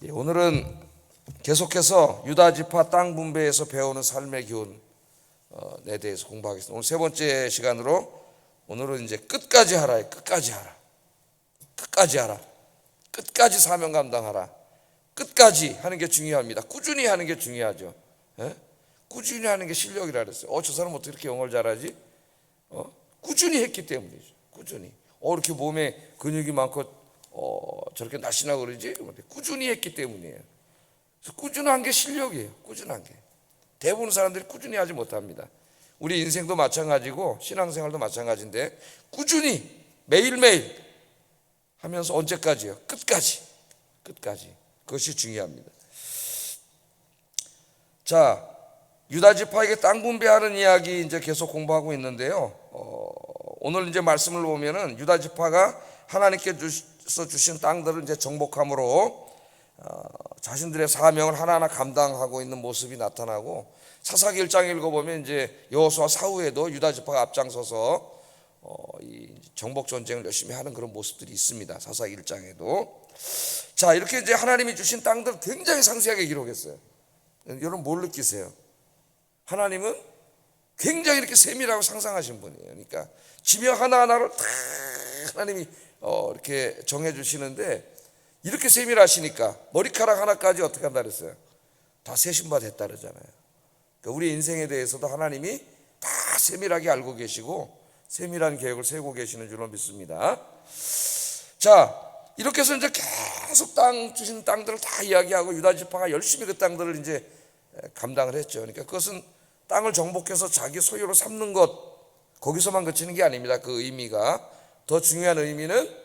오늘은 계속해서 유다 지파 땅 분배에서 배우는 삶의 기운에 대해서 공부하겠습니다. 오늘 세 번째 시간으로 오늘은 이제 끝까지 하라예요. 끝까지 하라. 끝까지 하라. 끝까지 사명 감당하라. 끝까지 하는 게 중요합니다. 꾸준히 하는 게 중요하죠. 예? 꾸준히 하는 게 실력이라 그랬어요. 저 사람 어떻게 이렇게 영어를 잘하지? 꾸준히 했기 때문이죠. 꾸준히. 이렇게 몸에 근육이 많고 저렇게 날씬하고 그러지? 꾸준히 했기 때문이에요. 그래서 꾸준한 게 실력이에요. 꾸준한 게. 대부분 사람들이 꾸준히 하지 못합니다. 우리 인생도 마찬가지고 신앙생활도 마찬가지인데 꾸준히 매일매일 하면서 언제까지요? 끝까지. 그것이 중요합니다. 자, 유다 지파에게 땅 분배하는 이야기 이제 계속 공부하고 있는데요. 오늘 이제 말씀을 보면은 유다 지파가 하나님께서 주신 땅들을 이제 정복함으로 자신들의 사명을 하나하나 감당하고 있는 모습이 나타나고, 사사기 1장 읽어보면 이제 여호수아 사후에도 유다 지파가 앞장서서 이 정복 전쟁을 열심히 하는 그런 모습들이 있습니다. 사사기 1장에도. 자, 이렇게 이제 하나님이 주신 땅들 굉장히 상세하게 기록했어요. 여러분 뭘 느끼세요? 하나님은 굉장히 이렇게 세밀하고 상상하신 분이에요. 그러니까 지명 하나하나를 다 하나님이 이렇게 정해 주시는데, 이렇게 세밀하시니까 머리카락 하나까지 어떻게 한다 그랬어요? 다 세신 바 됐다 그러잖아요. 그러니까 우리 인생에 대해서도 하나님이 다 세밀하게 알고 계시고 세밀한 계획을 세우고 계시는 줄로 믿습니다. 자, 이렇게 해서 이제 계속 땅 주신 땅들을 다 이야기하고 유다 지파가 열심히 그 땅들을 이제 감당을 했죠. 그러니까 그것은 땅을 정복해서 자기 소유로 삼는 것, 거기서만 그치는 게 아닙니다. 그 의미가 더 중요한 의미는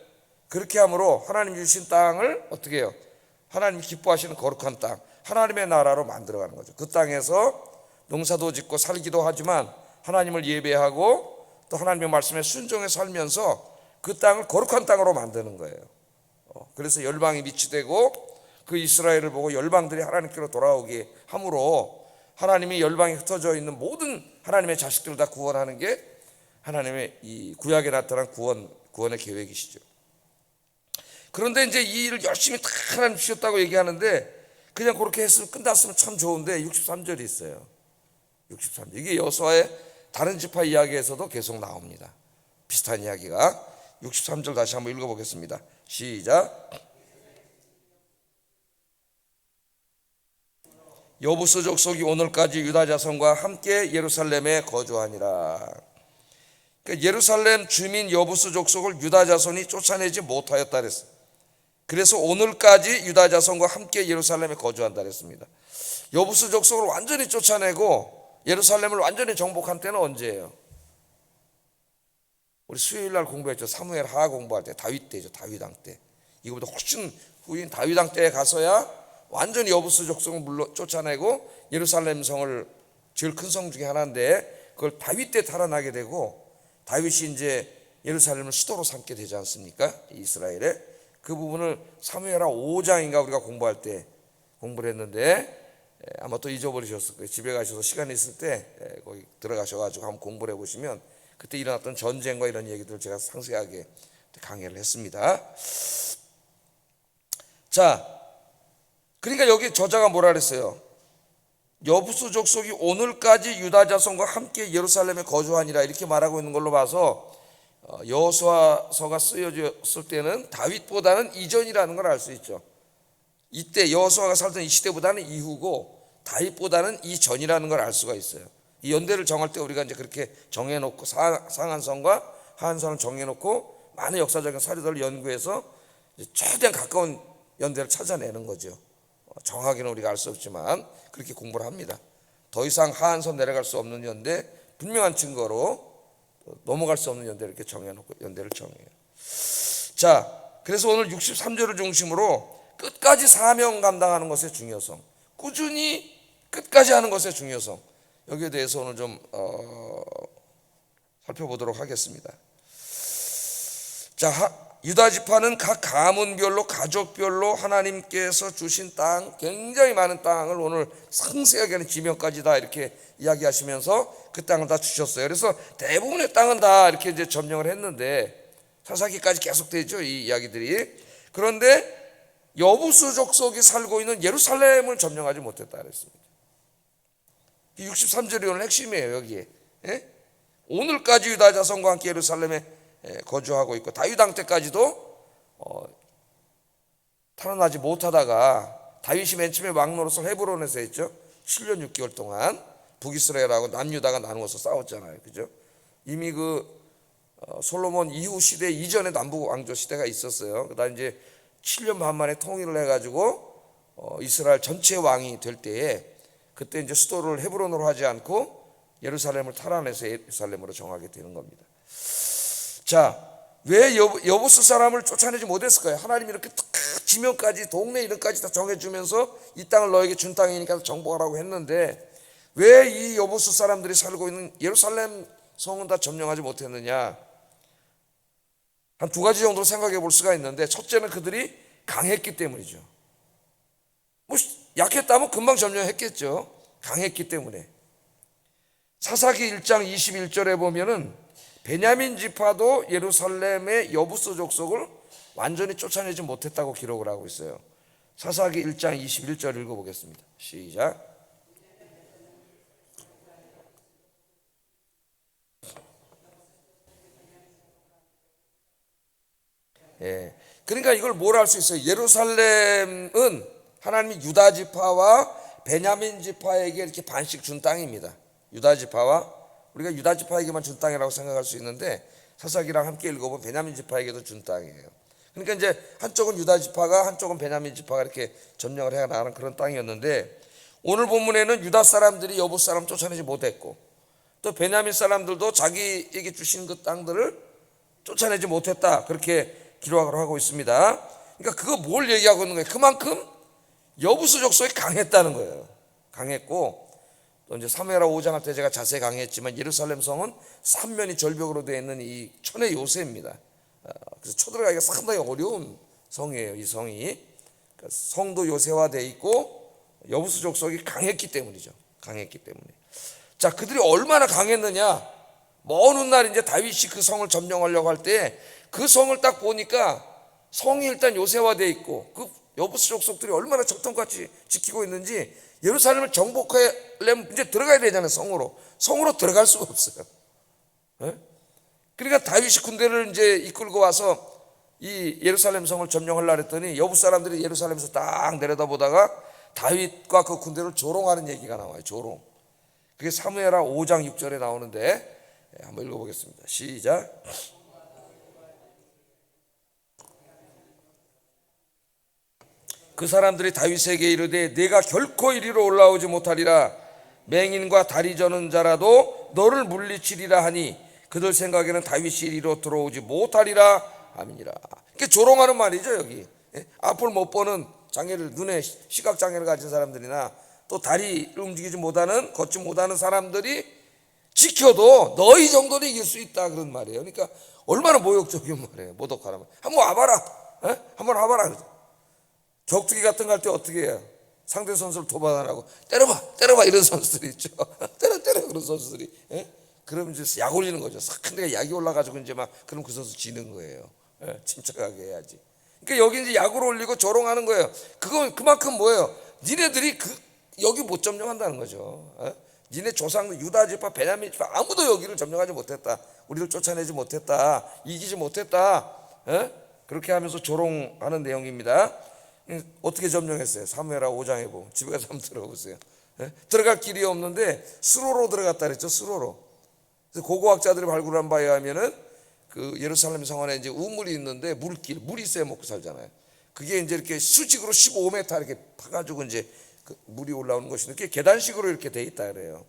그렇게 함으로 하나님 주신 땅을 어떻게 해요? 하나님이 기뻐하시는 거룩한 땅, 하나님의 나라로 만들어가는 거죠. 그 땅에서 농사도 짓고 살기도 하지만 하나님을 예배하고 또 하나님의 말씀에 순종해 살면서 그 땅을 거룩한 땅으로 만드는 거예요. 그래서 열방이 미치되고 그 이스라엘을 보고 열방들이 하나님께로 돌아오게 함으로 하나님이 열방에 흩어져 있는 모든 하나님의 자식들을 다 구원하는 게 하나님의 이 구약에 나타난 구원의 계획이시죠. 그런데 이제 이 일을 열심히 다 하나님 주셨다고 얘기하는데, 그냥 그렇게 했으면 끝났으면 참 좋은데 63절이 있어요. 63절. 이게 여호수아의 다른 지파 이야기에서도 계속 나옵니다. 비슷한 이야기가. 63절 다시 한번 읽어보겠습니다. 시작. 여부수 족속이 오늘까지 유다 자손과 함께 예루살렘에 거주하니라. 그러니까 예루살렘 주민 여부수 족속을 유다 자손이 쫓아내지 못하였다 그랬어요. 그래서 오늘까지 유다 자손과 함께 예루살렘에 거주한다 그랬습니다. 여부수 족속을 완전히 쫓아내고 예루살렘을 완전히 정복한 때는 언제예요? 우리 수요일 날 공부했죠. 사무엘 하 공부할 때 다윗 때죠. 다윗 왕 때. 이거보다 훨씬 후인 다윗 왕 때에 가서야 완전히 여부수 족속을 쫓아내고 예루살렘 성을 제일 큰 성 중에 하나인데 그걸 다윗 때 탈환하게 되고, 다윗이 이제 예루살렘을 수도로 삼게 되지 않습니까? 이스라엘에. 그 부분을 사무엘하 5장인가 우리가 공부할 때 공부를 했는데 아마 또 잊어버리셨을 거예요. 집에 가셔서 시간 있을 때 거기 들어가셔가지고 한번 공부를 해보시면 그때 일어났던 전쟁과 이런 얘기들을 제가 상세하게 강의를 했습니다. 자, 그러니까 여기 저자가 뭐라 그랬어요? 여부수 족속이 오늘까지 유다 자손과 함께 예루살렘에 거주하니라 이렇게 말하고 있는 걸로 봐서 여호수아서가 쓰여졌을 때는 다윗보다는 이전이라는 걸 알 수 있죠. 이때 여호수아가 살던 이 시대보다는 이후고 다윗보다는 이전이라는 걸 알 수가 있어요. 이 연대를 정할 때 우리가 이제 그렇게 정해놓고 상한선과 하한선을 정해놓고 많은 역사적인 사료들을 연구해서 최대한 가까운 연대를 찾아내는 거죠. 정확히는 우리가 알 수 없지만 그렇게 공부를 합니다. 더 이상 하한선 내려갈 수 없는 연대, 분명한 증거로 넘어갈 수 없는 연대를 이렇게 정해놓고 연대를 정해요. 자, 그래서 오늘 63절을 중심으로 끝까지 사명 감당하는 것의 중요성, 꾸준히 끝까지 하는 것의 중요성, 여기에 대해서 오늘 좀 살펴보도록 하겠습니다. 자, 유다 지파는 각 가문별로 가족별로 하나님께서 주신 땅, 굉장히 많은 땅을 오늘 상세하게는 지명까지 다 이렇게 이야기하시면서 그 땅을 다 주셨어요. 그래서 대부분의 땅은 다 이렇게 이제 점령을 했는데 사사기까지 계속되죠, 이 이야기들이. 그런데 여부수 족속이 살고 있는 예루살렘을 점령하지 못했다 그랬습니다. 63절이 오늘 핵심이에요. 여기에 오늘까지 유다 자손과 함께 예루살렘에 거주하고 있고, 다윗 왕 때까지도 탈환하지 못하다가 다윗이 맨 처음에 왕노릇을 헤브론에서 했죠. 7년 6개월 동안 북이스라엘하고 남유다가 나누어서 싸웠잖아요. 그죠? 이미 솔로몬 이후 시대 이전에 남북 왕조 시대가 있었어요. 그다음 이제 7년 반 만에 통일을 해가지고 이스라엘 전체 왕이 될 때에, 그때 이제 수도를 헤브론으로 하지 않고 예루살렘을 탈환해서 예루살렘으로 정하게 되는 겁니다. 자, 왜 여부스 사람을 쫓아내지 못했을까요? 하나님이 이렇게 딱 지명까지, 동네 이름까지 다 정해주면서 이 땅을 너에게 준 땅이니까 정복하라고 했는데, 왜 이 여부스 사람들이 살고 있는 예루살렘 성은 다 점령하지 못했느냐? 한 두 가지 정도로 생각해 볼 수가 있는데, 첫째는 그들이 강했기 때문이죠. 약했다면 금방 점령했겠죠. 강했기 때문에. 사사기 1장 21절에 보면은 베냐민 지파도 예루살렘의 여부스 족속을 완전히 쫓아내지 못했다고 기록을 하고 있어요. 사사기 1장 21절 읽어보겠습니다. 시작. 그러니까 이걸 뭘 알 수 있어요? 예루살렘은 하나님이 유다 지파와 베냐민 지파에게 이렇게 반씩 준 땅입니다. 유다 지파와, 우리가 유다 지파에게만 준 땅이라고 생각할 수 있는데, 사사기랑 함께 읽어보면 베냐민 지파에게도 준 땅이에요. 그러니까 이제 한쪽은 유다 지파가, 한쪽은 베냐민 지파가 이렇게 점령을 해 나가는 그런 땅이었는데, 오늘 본문에는 유다 사람들이 여부 사람 쫓아내지 못했고, 또 베냐민 사람들도 자기에게 주신 그 땅들을 쫓아내지 못했다, 그렇게 기록을 하고 있습니다. 그러니까 그거 뭘 얘기하고 있는 거예요? 그만큼 여부수 족속이 강했다는 거예요. 강했고, 또 이제 사무엘하 5장 할 때 제가 자세히 강의했지만, 예루살렘 성은 3면이 절벽으로 되어 있는 이 천의 요새입니다. 그래서 쳐들어가기가 상당히 어려운 성이에요. 이 성이 성도 요새화되어 있고 여부수 족속이 강했기 때문이죠. 강했기 때문에. 자, 그들이 얼마나 강했느냐? 먼 훗날 이제 다윗이 그 성을 점령하려고 할 때 그 성을 딱 보니까 성이 일단 요새화되어 있고, 그 여부수 족속들이 얼마나 적통같이 지키고 있는지, 예루살렘을 정복하려면 이제 들어가야 되잖아요. 성으로 들어갈 수가 없어요. 그러니까 다윗이 군대를 이제 이끌고 와서 이 예루살렘 성을 점령하려고 했더니, 여부 사람들이 예루살렘에서 딱 내려다보다가 다윗과 그 군대를 조롱하는 얘기가 나와요. 조롱. 그게 사무엘하 5장 6절에 나오는데, 한번 읽어보겠습니다. 시작. 그 사람들이 다윗에게 이르되 내가 결코 이리로 올라오지 못하리라. 맹인과 다리 저는 자라도 너를 물리치리라 하니 그들 생각에는 다윗이 이리로 들어오지 못하리라 함이니라. 이렇게 조롱하는 말이죠. 여기 앞을 못 보는 장애를, 눈에 시각장애를 가진 사람들이나 또 다리를 움직이지 못하는, 걷지 못하는 사람들이 지켜도 너희 정도는 이길 수 있다, 그런 말이에요. 그러니까 얼마나 모욕적인 말이에요. 모독하는 말. 한번 와봐라. 한번 와봐라. 격투기 같은 거 할 때 어떻게 해요? 상대 선수를 도발하라고 때려봐 이런 선수들이 있죠. 때려 그런 선수들이. 그러면 이제 약 올리는 거죠. 근데 약이 올라가지고 이제 막 그럼 그 선수 지는 거예요. 침착하게 해야지. 그러니까 여기 이제 약으로 올리고 조롱하는 거예요. 그건 그만큼 뭐예요? 니네들이 여기 못 점령한다는 거죠. 니네 조상 유다 지파, 베냐민 지파 아무도 여기를 점령하지 못했다. 우리를 쫓아내지 못했다. 이기지 못했다. 그렇게 하면서 조롱하는 내용입니다. 어떻게 점령했어요? 사무엘하 5장에 보면, 집에 가서 한번 들어보세요. 들어갈 길이 없는데 수로로 들어갔다 그랬죠. 수로로. 그래서 고고학자들이 발굴한 바에 하면은 그 예루살렘 성 안에 이제 우물이 있는데 물이 있어야 먹고 살잖아요. 그게 이제 이렇게 수직으로 15m 이렇게 파가지고 이제 그 물이 올라오는 것이 이렇게 계단식으로 이렇게 돼 있다 그래요.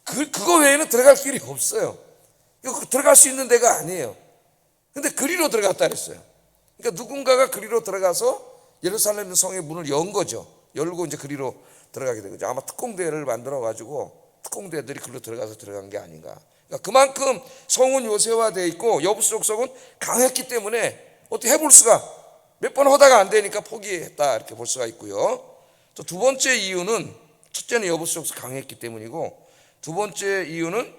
그거 외에는 들어갈 길이 없어요. 들어갈 수 있는 데가 아니에요. 근데 그리로 들어갔다 그랬어요. 그러니까 누군가가 그리로 들어가서 예루살렘 성의 문을 연 거죠. 열고 이제 그리로 들어가게 된 거죠. 아마 특공대를 만들어 가지고 특공대들이 그리로 들어간 게 아닌가. 그러니까 그만큼 성은 요새화되어 있고 여부수 족속은 강했기 때문에 어떻게 해볼 수가, 몇 번 하다가 안 되니까 포기했다, 이렇게 볼 수가 있고요. 또 두 번째 이유는, 첫째는 여부수 족속 강했기 때문이고, 두 번째 이유는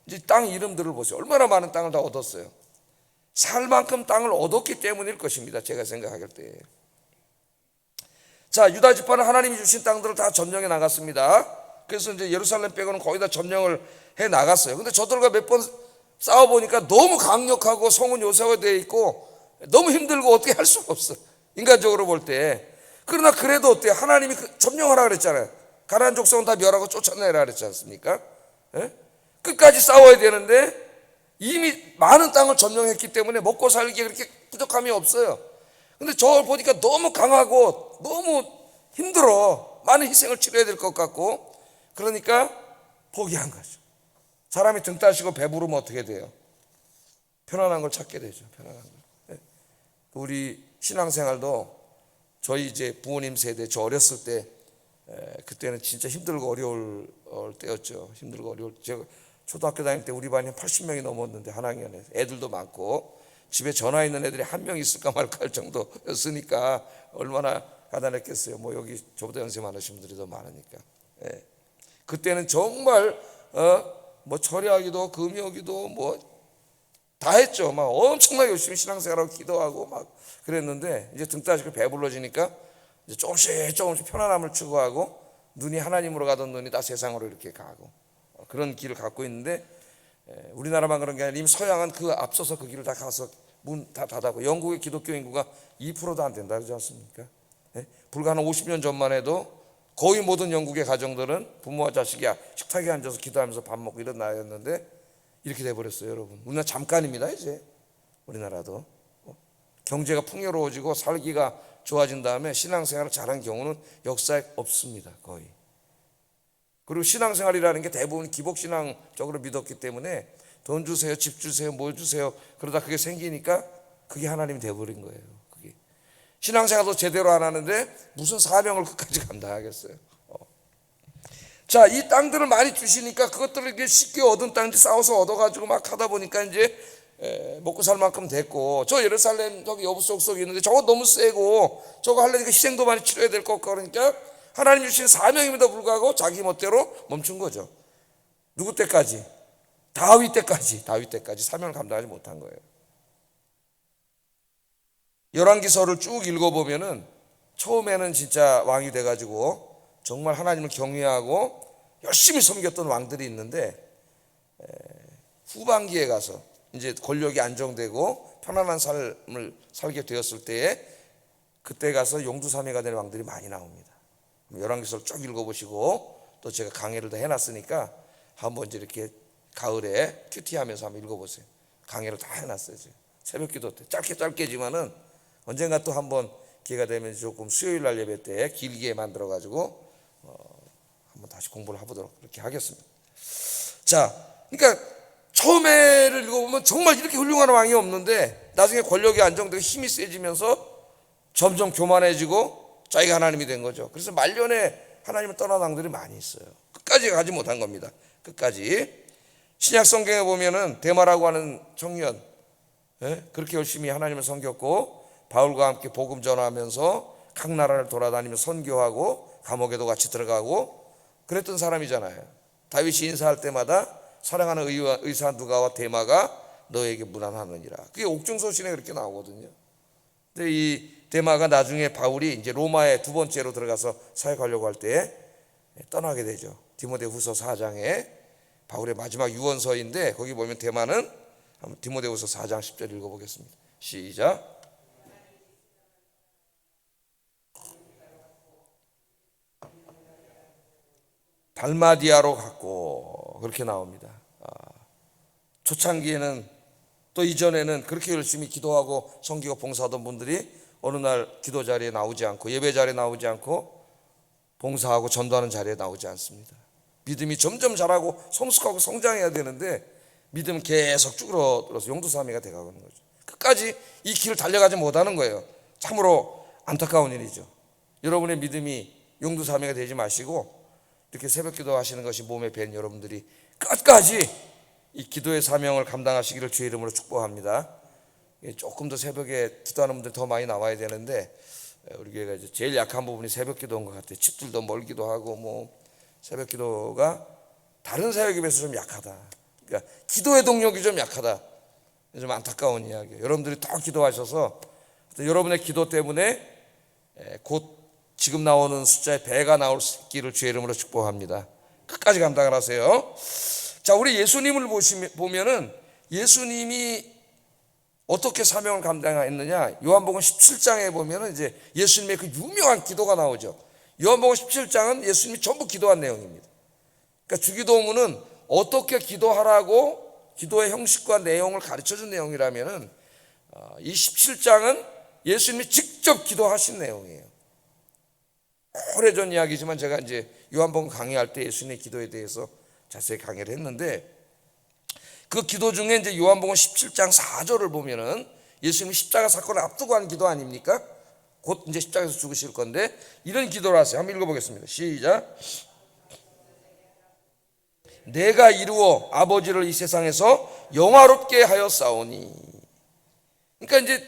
이제 땅 이름들을 보세요. 얼마나 많은 땅을 다 얻었어요. 살 만큼 땅을 얻었기 때문일 것입니다. 제가 생각할 때. 자, 유다 지파는 하나님이 주신 땅들을 다 점령해 나갔습니다. 그래서 이제 예루살렘 빼고는 거의 다 점령을 해 나갔어요. 근데 저들과 몇 번 싸워보니까 너무 강력하고 성은 요새화되어 있고 너무 힘들고 어떻게 할 수가 없어, 인간적으로 볼 때. 그러나 그래도 어때요? 하나님이 점령하라 그랬잖아요. 가나안 족속은 다 멸하고 쫓아내라 그랬지 않습니까? 예? 끝까지 싸워야 되는데 이미 많은 땅을 점령했기 때문에 먹고 살기에 그렇게 부족함이 없어요. 근데 저걸 보니까 너무 강하고 너무 힘들어. 많은 희생을 치러야 될 것 같고, 그러니까 포기한 거죠. 사람이 등 따시고 배부르면 어떻게 돼요? 편안한 걸 찾게 되죠. 편안한 걸. 네. 우리 신앙생활도 저희 이제 부모님 세대, 저 어렸을 때 그때는 진짜 힘들고 어려울 때였죠. 힘들고 어려울. 제가 초등학교 다닐 때 우리 반이 80명이 넘었는데, 한 학년에 애들도 많고 집에 전화 있는 애들이 한 명 있을까 말까 할 정도였으니까 얼마나 가난했겠어요. 뭐 여기 저보다 연세 많으신 분들이 더 많으니까. 예. 그때는 정말 뭐 철야기도 금요기도 뭐 다 했죠. 막 엄청나게 열심히 신앙생활하고 기도하고 막 그랬는데, 이제 등 따시고 배불러지니까 이제 조금씩 편안함을 추구하고 눈이 하나님으로 가던 눈이 다 세상으로 이렇게 가고 그런 길을 갖고 있는데, 우리나라만 그런 게 아니라 이미 서양은 그 앞서서 그 길을 다 가서 문 다 닫았고, 영국의 기독교 인구가 2%도 안 된다 그러지 않습니까? 불과 한 50년 전만 해도 거의 모든 영국의 가정들은 부모와 자식이 식탁에 앉아서 기도하면서 밥 먹고 이런 나이였는데 이렇게 돼버렸어요. 여러분, 우리나라 잠깐입니다. 이제 우리나라도 경제가 풍요로워지고 살기가 좋아진 다음에 신앙생활을 잘한 경우는 역사에 없습니다. 거의. 그리고 신앙생활이라는 게 대부분 기복신앙적으로 믿었기 때문에 돈 주세요, 집 주세요, 뭐 주세요, 그러다 그게 생기니까 그게 하나님이 돼버린 거예요. 그게 신앙생활도 제대로 안 하는데 무슨 사명을 끝까지 감당하겠어요. 자, 이 땅들을 많이 주시니까 그것들을 이렇게 쉽게 얻은 땅인지 싸워서 얻어가지고 막 하다 보니까 이제 먹고 살 만큼 됐고, 저 예루살렘 저기 여부 쏙쏙 있는데 저거 너무 세고 저거 하려니까 희생도 많이 치러야 될 것 같고, 그러니까 하나님 주신 사명임에도 불구하고 자기 멋대로 멈춘 거죠. 누구 때까지? 다윗 때까지 사명을 감당하지 못한 거예요. 열왕기서를 쭉 읽어보면은 처음에는 진짜 왕이 돼가지고 정말 하나님을 경외하고 열심히 섬겼던 왕들이 있는데, 후반기에 가서 이제 권력이 안정되고 편안한 삶을 살게 되었을 때에 그때 가서 용두사미가 된 왕들이 많이 나옵니다. 열왕기서를 쭉 읽어보시고, 또 제가 강해를 다 해놨으니까 한번 이제 이렇게 가을에 큐티하면서 한번 읽어보세요. 강해를 다 해놨어요. 새벽기도 때 짧게지만은 언젠가 또 한번 기회가 되면 조금 수요일 날 예배 때 길게 만들어 가지고 한번 다시 공부를 해보도록 그렇게 하겠습니다. 자, 그러니까 처음에를 읽어보면 정말 이렇게 훌륭한 왕이 없는데 나중에 권력이 안정되고 힘이 세지면서 점점 교만해지고 자기가 하나님이 된 거죠. 그래서 말년에 하나님을 떠난 왕들이 많이 있어요. 끝까지 가지 못한 겁니다. 끝까지. 신약 성경에 보면은 데마라고 하는 청년, 그렇게 열심히 하나님을 섬겼고 바울과 함께 복음 전하면서 각 나라를 돌아다니며 선교하고 감옥에도 같이 들어가고 그랬던 사람이잖아요. 다윗이 인사할 때마다 사랑하는 의사 누가와 데마가 너에게 무난하느니라. 그게 옥중서신에 그렇게 나오거든요. 근데 이 데마가 나중에 바울이 이제 로마에 두 번째로 들어가서 사역하려고 할 때 떠나게 되죠. 디모데후서 4장에 바울의 마지막 유언서인데 거기 보면 데마는 디모데후서 4장 10절 읽어보겠습니다. 시작. 달마디아로 갔고 그렇게 나옵니다. 초창기에는 또 이전에는 그렇게 열심히 기도하고 섬기고 봉사하던 분들이 어느 날 기도 자리에 나오지 않고 예배 자리에 나오지 않고 봉사하고 전도하는 자리에 나오지 않습니다. 믿음이 점점 자라고 성숙하고 성장해야 되는데 믿음은 계속 쭈그러들어서 용두사미가 돼가는 거죠. 끝까지 이 길을 달려가지 못하는 거예요. 참으로 안타까운 일이죠. 여러분의 믿음이 용두사미가 되지 마시고 이렇게 새벽 기도하시는 것이 몸에 밴 여러분들이 끝까지 이 기도의 사명을 감당하시기를 주의 이름으로 축복합니다. 조금 더 새벽에 기도하는 분들 더 많이 나와야 되는데 우리 교회가 이제 제일 약한 부분이 새벽 기도인 것 같아요. 집들도 멀기도 하고 뭐 새벽 기도가 다른 사역에 비해서 좀 약하다. 그러니까 기도의 동력이 좀 약하다. 좀 안타까운 이야기예요. 여러분들이 더 기도하셔서 여러분의 기도 때문에 곧 지금 나오는 숫자의 배가 나올 수 있기를 주의 이름으로 축복합니다. 끝까지 감당을 하세요. 자, 우리 예수님을 보면은 예수님이 어떻게 사명을 감당했느냐? 요한복음 17장에 보면은 이제 예수님의 그 유명한 기도가 나오죠. 요한복음 17장은 예수님이 전부 기도한 내용입니다. 그러니까 주기도문은 어떻게 기도하라고 기도의 형식과 내용을 가르쳐준 내용이라면은 이 17장은 예수님이 직접 기도하신 내용이에요. 오래전 이야기지만 제가 이제 요한복음 강의할 때 예수님의 기도에 대해서 자세히 강의를 했는데, 그 기도 중에 이제 요한복음 17장 4절을 보면은 예수님이 십자가 사건을 앞두고 한 기도 아닙니까? 곧 이제 십자가에서 죽으실 건데 이런 기도를 하세요. 한번 읽어보겠습니다. 시작. 내가 이루어 아버지를 이 세상에서 영화롭게 하였사오니. 그러니까 이제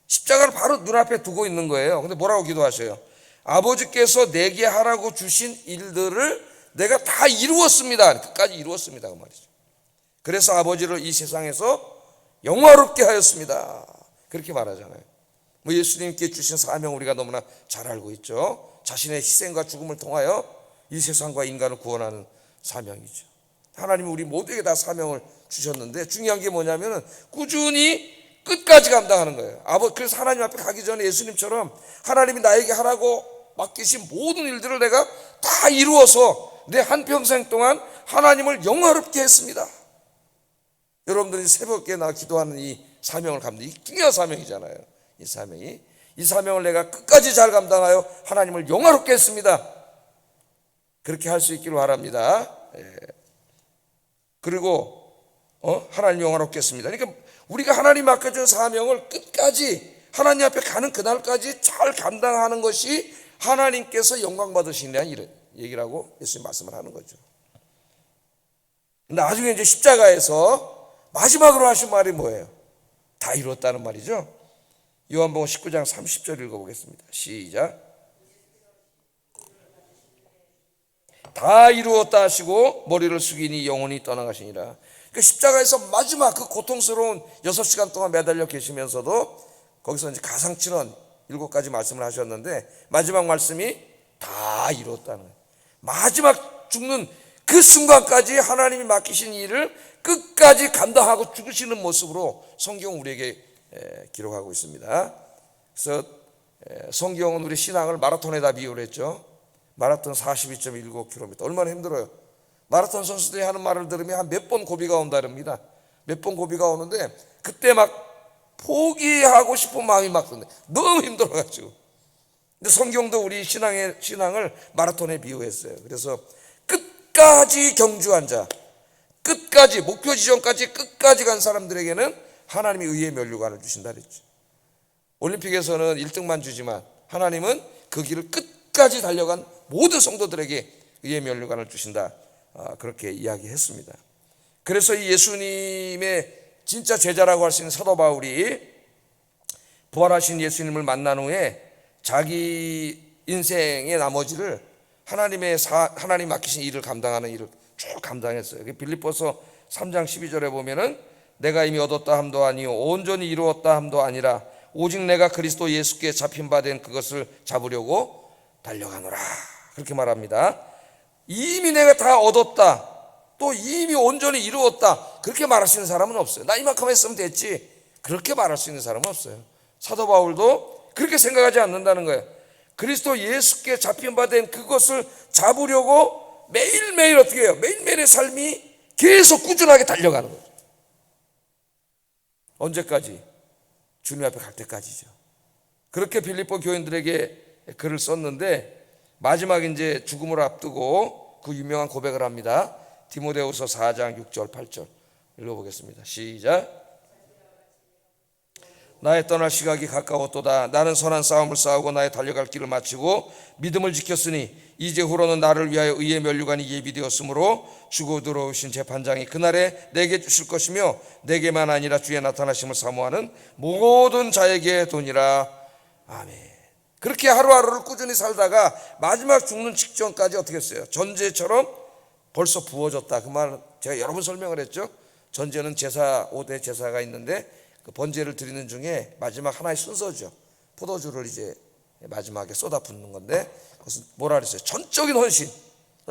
십자가를 바로 눈앞에 두고 있는 거예요. 근데 뭐라고 기도하셔요? 아버지께서 내게 하라고 주신 일들을 내가 다 이루었습니다. 끝까지 이루었습니다, 그 말이죠. 그래서 아버지를 이 세상에서 영화롭게 하였습니다. 그렇게 말하잖아요. 뭐 예수님께 주신 사명 우리가 너무나 잘 알고 있죠. 자신의 희생과 죽음을 통하여 이 세상과 인간을 구원하는 사명이죠. 하나님은 우리 모두에게 다 사명을 주셨는데 중요한 게 뭐냐면은 꾸준히 끝까지 감당하는 거예요. 그래서 하나님 앞에 가기 전에 예수님처럼 하나님이 나에게 하라고 맡기신 모든 일들을 내가 다 이루어서 내 한평생 동안 하나님을 영화롭게 했습니다. 여러분들이 새벽에 나 기도하는 이 사명을 감당, 이 중요한 사명이잖아요. 이 사명을 내가 끝까지 잘 감당하여 하나님을 영화롭게 했습니다. 그렇게 할 수 있기를 바랍니다. 그리고 하나님 영화롭게 했습니다. 그러니까 우리가 하나님 맡겨준 사명을 끝까지 하나님 앞에 가는 그날까지 잘 감당하는 것이 하나님께서 영광 받으시는 이런 얘기라고 예수님 말씀을 하는 거죠. 나중에 이제 십자가에서 마지막으로 하신 말이 뭐예요? 다 이루었다는 말이죠. 요한복음 19장 30절 읽어보겠습니다. 시작. 다 이루었다 하시고 머리를 숙이니 영혼이 떠나가시니라. 그 십자가에서 마지막 그 고통스러운 6시간 동안 매달려 계시면서도 거기서 이제 가상칠언 7가지 말씀을 하셨는데 마지막 말씀이 다 이루었다는 거예요. 마지막 죽는 그 순간까지 하나님이 맡기신 일을 끝까지 감당하고 죽으시는 모습으로 성경은 우리에게 기록하고 있습니다. 그래서 성경은 우리 신앙을 마라톤에다 비유를 했죠. 마라톤 42.19km. 얼마나 힘들어요. 마라톤 선수들이 하는 말을 들으면 한 몇 번 고비가 온다 그럽니다. 몇 번 고비가 오는데 그때 막 포기하고 싶은 마음이 막 드는데 너무 힘들어가지고. 근데 성경도 우리 신앙을 마라톤에 비유했어요. 그래서 끝까지 경주한 자, 끝까지 목표 지점까지 끝까지 간 사람들에게는 하나님이 의의 면류관을 주신다 그랬죠. 올림픽에서는 1등만 주지만 하나님은 그 길을 끝까지 달려간 모든 성도들에게 의의 면류관을 주신다. 그렇게 이야기했습니다. 그래서 이 예수님의 진짜 제자라고 할 수 있는 사도 바울이 부활하신 예수님을 만난 후에 자기 인생의 나머지를 하나님 맡기신 일을 감당하는 일을 쭉 감당했어요. 빌립보서 3장 12절에 보면은 내가 이미 얻었다 함도 아니요 온전히 이루었다 함도 아니라 오직 내가 그리스도 예수께 잡힌 바 된 그것을 잡으려고 달려가노라. 그렇게 말합니다. 이미 내가 다 얻었다, 또 이미 온전히 이루었다, 그렇게 말할 수 있는 사람은 없어요. 나 이만큼 했으면 됐지, 그렇게 말할 수 있는 사람은 없어요. 사도 바울도 그렇게 생각하지 않는다는 거예요. 그리스도 예수께 잡힌 바 된 그것을 잡으려고 매일매일 어떻게 해요? 매일매일의 삶이 계속 꾸준하게 달려가는 거죠. 언제까지? 주님 앞에 갈 때까지죠. 그렇게 빌립보 교인들에게 글을 썼는데 마지막 이제 죽음을 앞두고 그 유명한 고백을 합니다. 디모데후서 4장 6절 8절 읽어보겠습니다. 시작. 나의 떠날 시각이 가까웠도다. 나는 선한 싸움을 싸우고 나의 달려갈 길을 마치고 믿음을 지켰으니 이제후로는 나를 위하여 의의 면류관이 예비되었으므로 주고 들어오신 재판장이 그날에 내게 주실 것이며 내게만 아니라 주의 나타나심을 사모하는 모든 자에게 도니라. 아멘. 그렇게 하루하루를 꾸준히 살다가 마지막 죽는 직전까지 어떻게 했어요? 전제처럼 벌써 부어졌다. 그 말은 제가 여러 번 설명을 했죠. 전제는 제사 5대 제사가 있는데 그 번제를 드리는 중에 마지막 하나의 순서죠. 포도주를 이제 마지막에 쏟아붓는 건데, 그것은 뭐라 그랬어요? 전적인 헌신을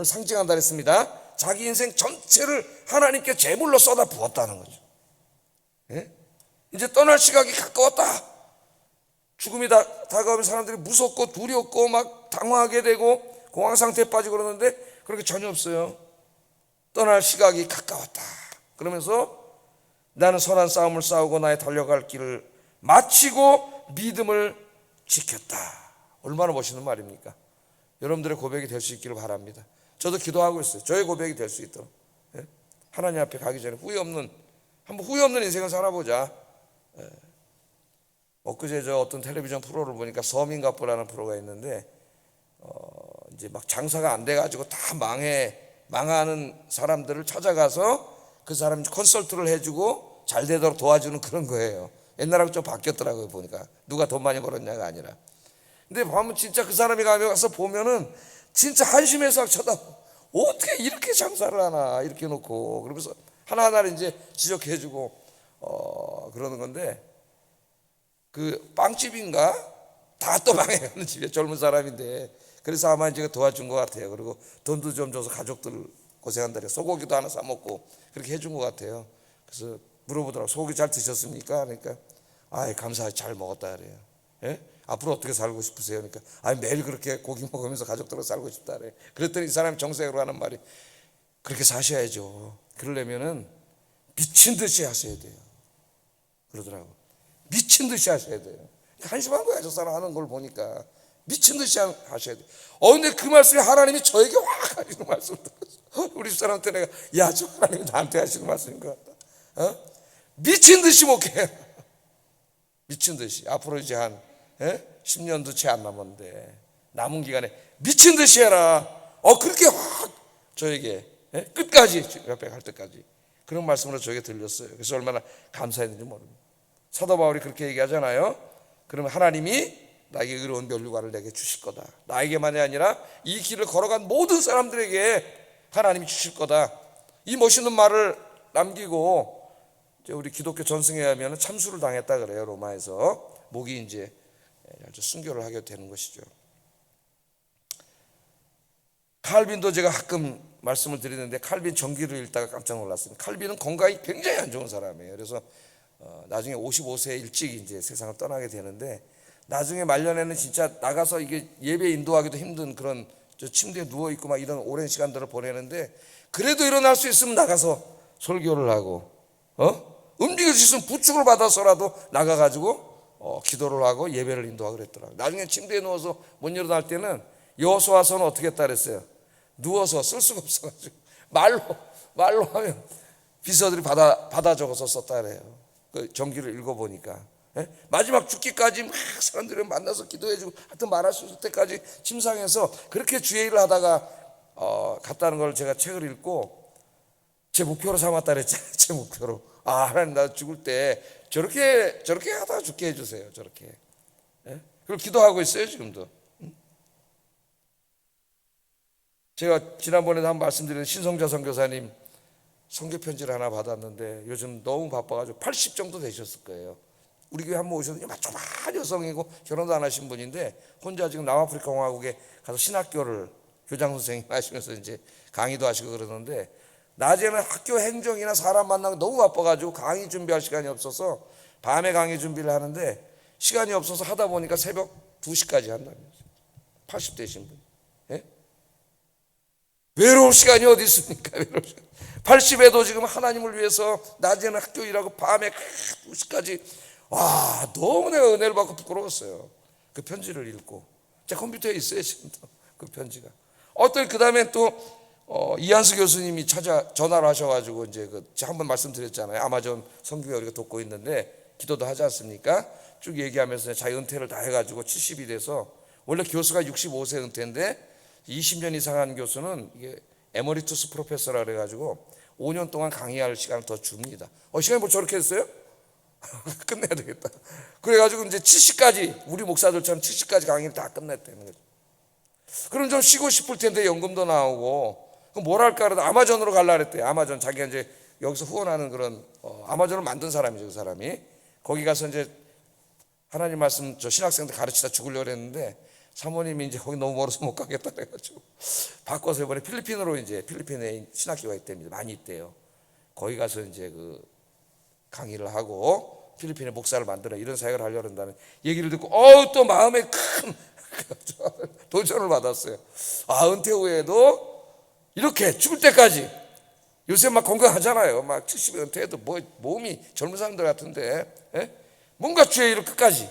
상징한다 그랬습니다. 자기 인생 전체를 하나님께 제물로 쏟아부었다는 거죠. 예? 이제 떠날 시각이 가까웠다. 죽음이 다가오면 사람들이 무섭고 두렵고 막 당황하게 되고 공황 상태에 빠지고 그러는데 그렇게 전혀 없어요. 떠날 시각이 가까웠다. 그러면서 나는 선한 싸움을 싸우고 나의 달려갈 길을 마치고 믿음을 지켰다. 얼마나 멋있는 말입니까? 여러분들의 고백이 될 수 있기를 바랍니다. 저도 기도하고 있어요. 저의 고백이 될 수 있도록. 예? 하나님 앞에 가기 전에 한번 후회 없는 인생을 살아보자. 예. 엊그제 저 어떤 텔레비전 프로를 보니까 서민갑부라는 프로가 있는데 이제 막 장사가 안 돼가지고 다 망하는 사람들을 찾아가서 그 사람이 컨설트를 해주고 잘 되도록 도와주는 그런 거예요. 옛날하고 좀 바뀌었더라고요. 보니까 누가 돈 많이 벌었냐가 아니라. 근데 보면 진짜 그 사람이 가서 보면은 진짜 한심해서 쳐다보고 어떻게 이렇게 장사를 하나 이렇게 놓고 그러면서 하나하나를 이제 지적해주고 그러는 건데, 그 빵집인가 다 또 망해가는 집에 젊은 사람인데, 그래서 아마 이제 도와준 것 같아요. 그리고 돈도 좀 줘서 가족들 고생한다래 소고기도 하나 사 먹고 그렇게 해준 것 같아요. 그래서 물어보더라고, 소고기 잘 드셨습니까? 그러니까 감사히 잘 먹었다 그래요. 예? 앞으로 어떻게 살고 싶으세요? 그러니까 매일 그렇게 고기 먹으면서 가족들과 살고 싶다 그래. 그랬더니 이 사람이 정색으로 하는 말이, 그렇게 사셔야죠. 그러려면은 미친 듯이 하셔야 돼요. 그러더라고. 미친 듯이 하셔야 돼요. 한심한 거야, 저 사람 하는 걸 보니까. 미친 듯이 하셔야 돼요. 근데 그 말씀이 하나님이 저에게 확 하시는 말씀을 들었어. 우리 집사람한테 내가, 야, 저 하나님이 나한테 하시는 말씀인 것 같다. 미친 듯이 목회. 미친 듯이. 앞으로 이제 한 10년도 채 안 남았는데 남은 기간에 미친 듯이 해라. 그렇게 확 저에게 끝까지 옆에 갈 때까지 그런 말씀으로 저에게 들렸어요. 그래서 얼마나 감사했는지 모릅니다. 사도 바울이 그렇게 얘기하잖아요. 그러면 하나님이 나에게 의로운 면류관을 내게 주실 거다. 나에게만이 아니라 이 길을 걸어간 모든 사람들에게 하나님이 주실 거다. 이 멋있는 말을 남기고 우리 기독교 전승에 하면 참수를 당했다 그래요. 로마에서 목이 이제 순교를 하게 되는 것이죠. 칼빈도 제가 가끔 말씀을 드리는데, 칼빈 전기를 읽다가 깜짝 놀랐습니다. 칼빈은 건강이 굉장히 안 좋은 사람이에요. 그래서 나중에 55세에 일찍 이제 세상을 떠나게 되는데, 나중에 말년에는 진짜 나가서 이게 예배 인도하기도 힘든 그런 침대에 누워 있고 막 이런 오랜 시간들을 보내는데, 그래도 일어날 수 있으면 나가서 설교를 하고 움직일 수 있으면 부축을 받아서라도 나가가지고 기도를 하고 예배를 인도하고 그랬더라고요. 나중에 침대에 누워서 못 일어날 때는 여호수아서는 어떻게 했다 그랬어요? 누워서 쓸 수가 없어가지고 말로 하면 비서들이 받아 적어서 썼다 그래요. 그 전기를 읽어보니까. 마지막 죽기까지 막 사람들을 만나서 기도해주고 하여튼 말할 수 있을 때까지 침상에서 그렇게 주의를 하다가 갔다는 걸 제가 책을 읽고 제 목표로 삼았다 그랬잖아요. 제 목표로. 하나님 나 죽을 때 저렇게 하다가 죽게 해주세요. 저렇게. 그걸 기도하고 있어요 지금도. 제가 지난번에도 한번 말씀드린 신성자 선교사님 선교 편지를 하나 받았는데, 요즘 너무 바빠가지고 80 정도 되셨을 거예요. 우리 교회 한번 오셨는데 조그만 여성이고 결혼도 안 하신 분인데 혼자 지금 남아프리카 공화국에 가서 신학교를 교장 선생님 하시면서 이제 강의도 하시고 그러는데, 낮에는 학교 행정이나 사람 만나고 너무 바빠가지고 강의 준비할 시간이 없어서 밤에 강의 준비를 하는데 시간이 없어서 하다 보니까 새벽 2시까지 한다면서요. 80 되신 분. 외로울 시간이 어디 있습니까? 80에도 지금 하나님을 위해서 낮에는 학교 일하고 밤에 2시까지. 너무 내가 은혜를 받고 부끄러웠어요. 그 편지를 읽고. 제 컴퓨터에 있어요 지금도 그 편지가. 그 다음에 또 이한수 교수님이 전화를 하셔가지고 이제 제가 한번 말씀드렸잖아요. 아마존 선교회 우리가 돕고 있는데 기도도 하지 않습니까? 쭉 얘기하면서 자기 은퇴를 다 해가지고 70이 돼서, 원래 교수가 65세 은퇴인데 20년 이상 한 교수는 이게 에머리투스 프로페서라 그래가지고 5년 동안 강의할 시간을 더 줍니다. 시간이 뭐 저렇게 했어요? 끝내야 되겠다. 그래가지고 이제 70까지 우리 목사들처럼 70까지 강의를 다 끝냈다는 거죠. 그럼 좀 쉬고 싶을 텐데 연금도 나오고, 그럼 뭘 할까 그러다 아마존으로 갈라 그랬대요. 아마존, 자기가 이제 여기서 후원하는 그런 아마존을 만든 사람이죠. 그 사람이 거기 가서 이제 하나님 말씀 저 신학생들 가르치다 죽으려고 했는데 사모님이 이제 거기 너무 멀어서 못 가겠다 그래가지고 바꿔서 이번에 필리핀으로 이제 필리핀에 신학교가 있답니다. 많이 있대요. 거기 가서 이제 그 강의를 하고 필리핀에 목사를 만들어 이런 사역을 하려고 한다는 얘기를 듣고 또 마음에 큰 도전을 받았어요. 은퇴 후에도 이렇게 죽을 때까지, 요새 막 건강하잖아요. 막 70에 은퇴해도 몸이 젊은 사람들 같은데, 예? 뭔가 주의 일을 끝까지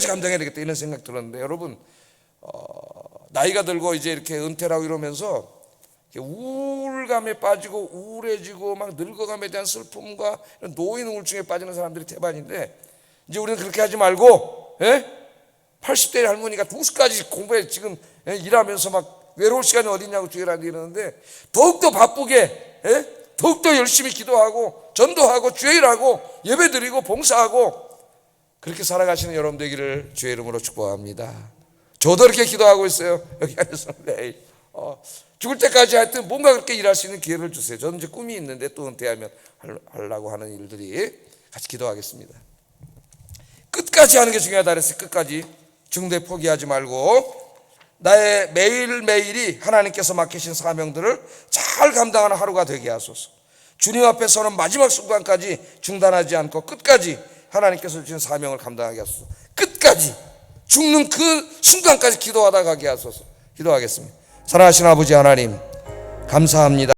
감당해야 되겠다 이런 생각 들었는데, 여러분 나이가 들고 이제 이렇게 은퇴를 하고 이러면서 우울감에 빠지고 우울해지고 막 늙어감에 대한 슬픔과 이런 노인 우울증에 빠지는 사람들이 대반인데, 이제 우리는 그렇게 하지 말고 80대 할머니가 2시까지 공부해 지금 일하면서 막 외로울 시간이 어딨냐고 주일한테 이러는데, 더욱더 바쁘게 더욱더 열심히 기도하고 전도하고 주일하고 예배드리고 봉사하고 그렇게 살아가시는 여러분 되기를 주의 이름으로 축복합니다. 저도 이렇게 기도하고 있어요. 여기 안에서 매일 죽을 때까지 하여튼 뭔가 그렇게 일할 수 있는 기회를 주세요. 저는 이제 꿈이 있는데 또 은퇴하면 하려고 하는 일들이, 같이 기도하겠습니다. 끝까지 하는 게 중요하다 그랬어요. 끝까지 중도에 포기하지 말고 나의 매일매일이 하나님께서 맡기신 사명들을 잘 감당하는 하루가 되게 하소서. 주님 앞에 서는 마지막 순간까지 중단하지 않고 끝까지 하나님께서 주신 사명을 감당하게 하소서. 끝까지 죽는 그 순간까지 기도하다 가게 하소서. 기도하겠습니다. 사랑하시는 아버지 하나님, 감사합니다.